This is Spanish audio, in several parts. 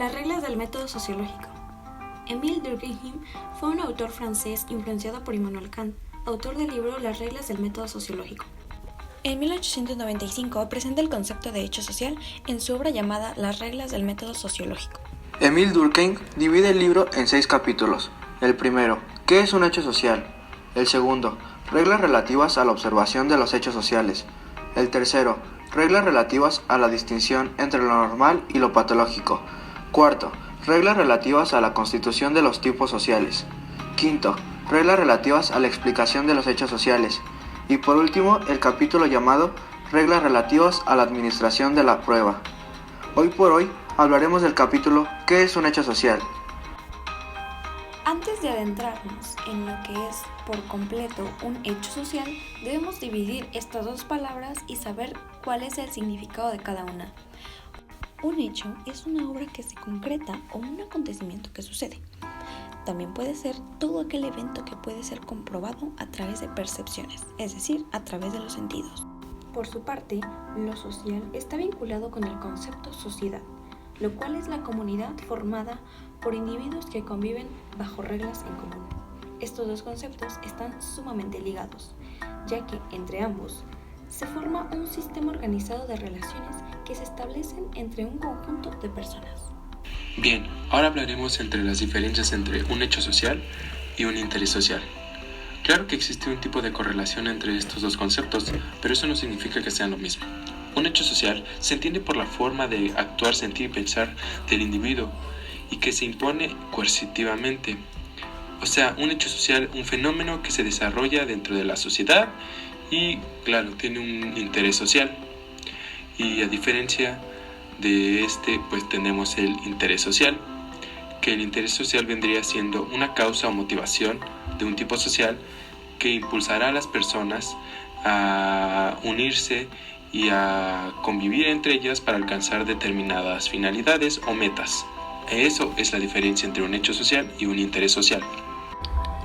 Las reglas del método sociológico. Émile Durkheim fue un autor francés influenciado por Immanuel Kant, autor del libro Las reglas del método sociológico. En 1895 presenta el concepto de hecho social en su obra llamada Las reglas del método sociológico. Émile Durkheim divide el libro en 6 capítulos. El primero, ¿qué es un hecho social? El segundo, reglas relativas a la observación de los hechos sociales. El tercero, reglas relativas a la distinción entre lo normal y lo patológico. Cuarto, reglas relativas a la constitución de los tipos sociales. Quinto, reglas relativas a la explicación de los hechos sociales. Y por último, el capítulo llamado Reglas relativas a la administración de la prueba. Hoy por hoy hablaremos del capítulo ¿Qué es un hecho social? Antes de adentrarnos en lo que es por completo un hecho social, debemos dividir estas dos palabras y saber cuál es el significado de cada una. Un hecho es una obra que se concreta o un acontecimiento que sucede. También puede ser todo aquel evento que puede ser comprobado a través de percepciones, es decir, a través de los sentidos. Por su parte, lo social está vinculado con el concepto sociedad, lo cual es la comunidad formada por individuos que conviven bajo reglas en común. Estos dos conceptos están sumamente ligados, ya que entre ambos se forma un sistema organizado de relaciones que se establecen entre un conjunto de personas. Bien, ahora hablaremos entre las diferencias entre un hecho social y un interés social. Claro que existe un tipo de correlación entre estos dos conceptos, pero eso no significa que sean lo mismo. Un hecho social se entiende por la forma de actuar, sentir y pensar del individuo y que se impone coercitivamente. O sea, un hecho social, un fenómeno que se desarrolla dentro de la sociedad y, claro, tiene un interés social. Y a diferencia de pues tenemos el interés social, que el interés social vendría siendo una causa o motivación de un tipo social que impulsará a las personas a unirse y a convivir entre ellas para alcanzar determinadas finalidades o metas. Eso es la diferencia entre un hecho social y un interés social.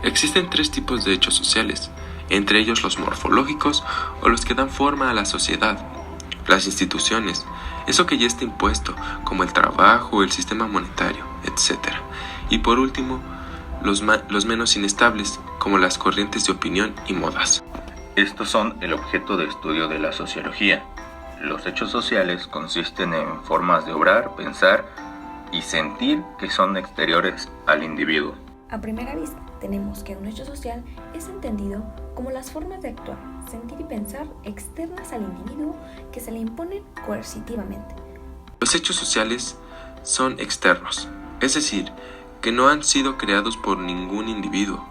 Existen 3 tipos de hechos sociales, entre ellos los morfológicos o los que dan forma a la sociedad, las instituciones, eso que ya está impuesto, como el trabajo, el sistema monetario, etc. Y por último, los menos inestables, como las corrientes de opinión y modas. Estos son el objeto de estudio de la sociología. Los hechos sociales consisten en formas de obrar, pensar y sentir que son exteriores al individuo. A primera vista, tenemos que un hecho social es entendido como las formas de actuar, sentir y pensar externas al individuo que se le imponen coercitivamente. Los hechos sociales son externos, es decir, que no han sido creados por ningún individuo.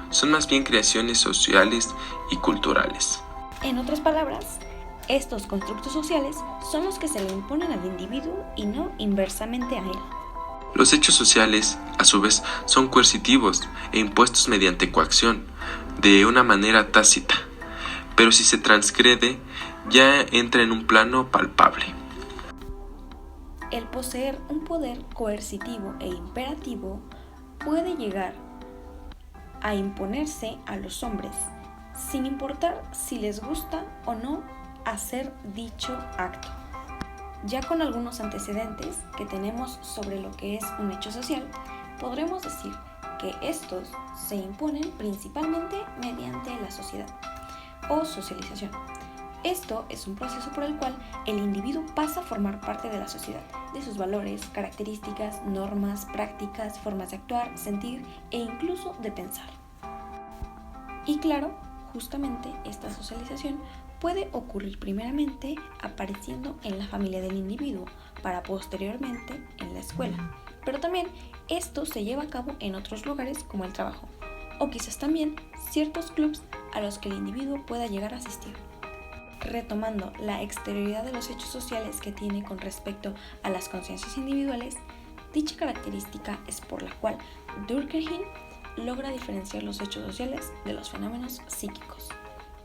Son más bien creaciones sociales y culturales. En otras palabras, estos constructos sociales son los que se le imponen al individuo y no inversamente a él. Los hechos sociales, a su vez, son coercitivos e impuestos mediante coacción, de una manera tácita, pero si se transgrede, ya entra en un plano palpable. El poseer un poder coercitivo e imperativo puede llegar a imponerse a los hombres, sin importar si les gusta o no hacer dicho acto. Ya con algunos antecedentes que tenemos sobre lo que es un hecho social, podremos decir que estos se imponen principalmente mediante la sociedad o socialización. Esto es un proceso por el cual el individuo pasa a formar parte de la sociedad, de sus valores, características, normas, prácticas, formas de actuar, sentir e incluso de pensar. Y claro, justamente esta socialización puede ocurrir primeramente apareciendo en la familia del individuo, para posteriormente en la escuela. Pero también esto se lleva a cabo en otros lugares como el trabajo, o quizás también ciertos clubs a los que el individuo pueda llegar a asistir. Retomando la exterioridad de los hechos sociales que tiene con respecto a las conciencias individuales, dicha característica es por la cual Durkheim logra diferenciar los hechos sociales de los fenómenos psíquicos.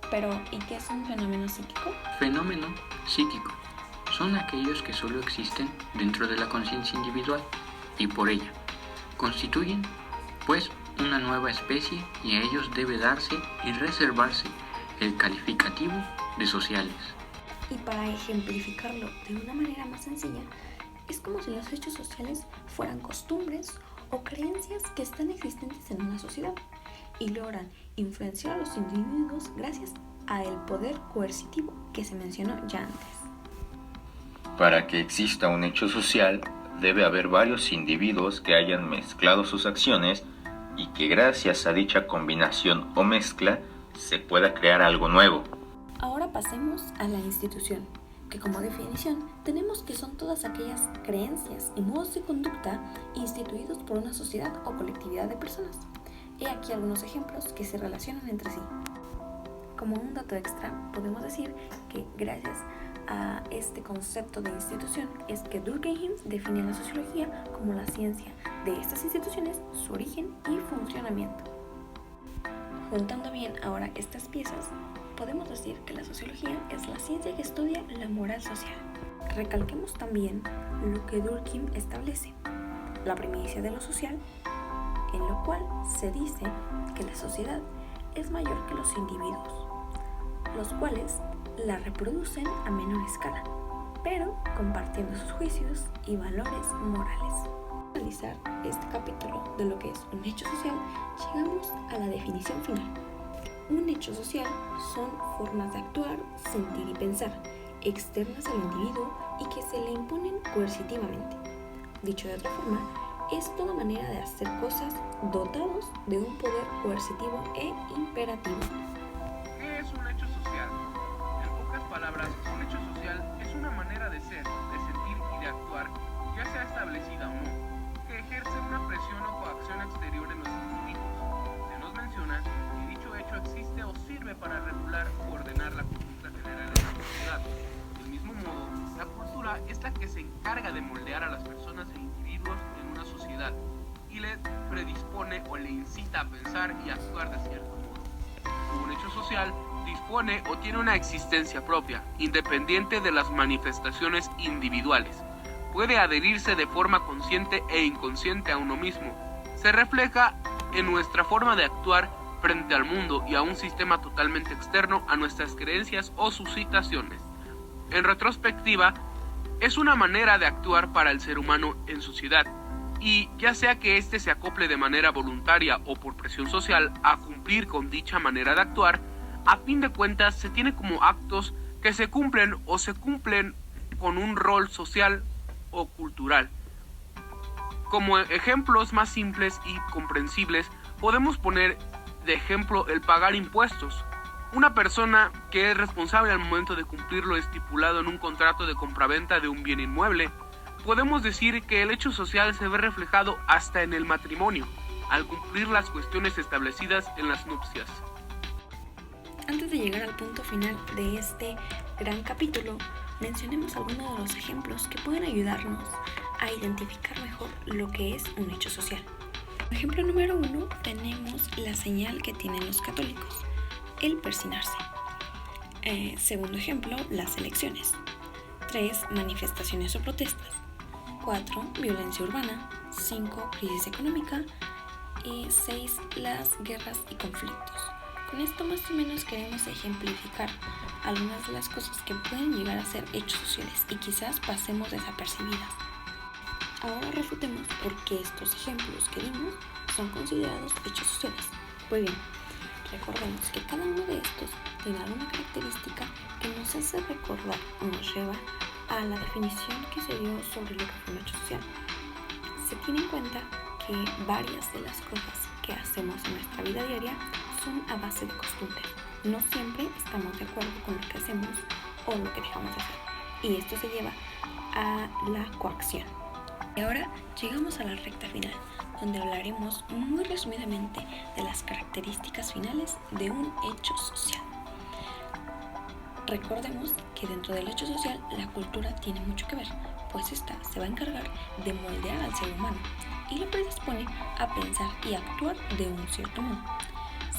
Pero, ¿y qué es un fenómeno psíquico? Fenómeno psíquico son aquellos que solo existen dentro de la conciencia individual y por ella constituyen, pues, una nueva especie y a ellos debe darse y reservarse el calificativo de sociales. Y para ejemplificarlo de una manera más sencilla, Es como si los hechos sociales fueran costumbres o creencias que están existentes en una sociedad y logran influenciar a los individuos gracias al poder coercitivo que se mencionó ya antes. Para que exista un hecho social, debe haber varios individuos que hayan mezclado sus acciones y que gracias a dicha combinación o mezcla se pueda crear algo nuevo. Ahora pasemos a la institución, que como definición tenemos que son todas aquellas creencias y modos de conducta instituidos por una sociedad o colectividad de personas. He aquí algunos ejemplos que se relacionan entre sí. Como un dato extra, podemos decir que gracias a este concepto de institución es que Durkheim define la sociología como la ciencia de estas instituciones, su origen y funcionamiento. Juntando bien ahora estas piezas, podemos decir que la sociología es la ciencia que estudia la moral social. Recalquemos también lo que Durkheim establece, la primicia de lo social, en lo cual se dice que la sociedad es mayor que los individuos, los cuales la reproducen a menor escala, pero compartiendo sus juicios y valores morales. Al analizar este capítulo de lo que es un hecho social, llegamos a la definición final. Un hecho social son formas de actuar, sentir y pensar, externas al individuo y que se le imponen coercitivamente. Dicho de otra forma, es toda manera de hacer cosas dotados de un poder coercitivo e imperativo. ¿Qué es un hecho social? En pocas palabras, un hecho social es una manera de ser, de sentir y de actuar, ya sea establecida o no, que ejerce una presión o coacción exterior en los individuos. Se nos menciona que dicho hecho existe o sirve para regular o ordenar la conducta general de la sociedad. Del mismo modo, la cultura es la que se encarga de moldear a las personas e individuos en una sociedad y le predispone o le incita a pensar y actuar de cierto modo. Un hecho social dispone o tiene una existencia propia, independiente de las manifestaciones individuales. Puede adherirse de forma consciente e inconsciente a uno mismo. Se refleja en nuestra forma de actuar frente al mundo y a un sistema totalmente externo a nuestras creencias o suscitaciones. En retrospectiva, es una manera de actuar para el ser humano en sociedad, y ya sea que éste se acople de manera voluntaria o por presión social a cumplir con dicha manera de actuar, a fin de cuentas se tiene como actos que se cumplen o se cumplen con un rol social o cultural. Como ejemplos más simples y comprensibles, podemos poner de ejemplo el pagar impuestos. Una persona que es responsable al momento de cumplir lo estipulado en un contrato de compraventa de un bien inmueble. Podemos decir que el hecho social se ve reflejado hasta en el matrimonio, al cumplir las cuestiones establecidas en las nupcias. Antes de llegar al punto final de este gran capítulo, mencionemos algunos de los ejemplos que pueden ayudarnos a identificar mejor lo que es un hecho social. Ejemplo número 1, tenemos la señal que tienen los católicos, el persignarse. Segundo ejemplo, las elecciones. 3, manifestaciones o protestas. 4, violencia urbana. 5, crisis económica. Y 6, las guerras y conflictos. Con esto más o menos queremos ejemplificar algunas de las cosas que pueden llegar a ser hechos sociales y quizás pasemos desapercibidas. Ahora refutemos por qué estos ejemplos que dimos son considerados hechos sociales. Pues bien, recordemos que cada uno de estos tiene alguna característica que nos hace recordar o nos lleva a la definición que se dio sobre lo que fue un hecho social. Se tiene en cuenta que varias de las cosas que hacemos en nuestra vida diaria son a base de costumbre. No siempre estamos de acuerdo con lo que hacemos o lo que dejamos de hacer. Y esto se lleva a la coacción. Y ahora llegamos a la recta final, donde hablaremos muy resumidamente de las características finales de un hecho social. Recordemos que dentro del hecho social la cultura tiene mucho que ver, pues esta se va a encargar de moldear al ser humano y lo predispone a pensar y actuar de un cierto modo,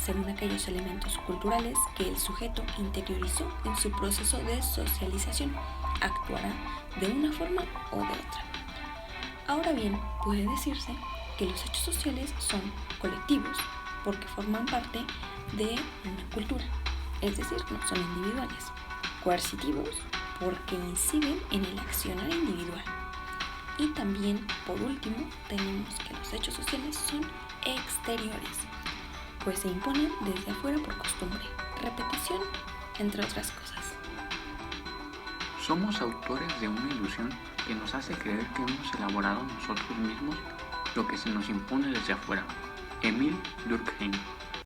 según aquellos elementos culturales que el sujeto interiorizó en su proceso de socialización, actuará de una forma o de otra. Ahora bien, puede decirse que los hechos sociales son colectivos porque forman parte de una cultura, es decir, no son individuales. Coercitivos porque inciden en el accionar individual. Y también, por último, tenemos que los hechos sociales son exteriores, pues se imponen desde afuera por costumbre, repetición, entre otras cosas. Somos autores de una ilusión que nos hace creer que hemos elaborado nosotros mismos lo que se nos impone desde afuera. Emil Durkheim.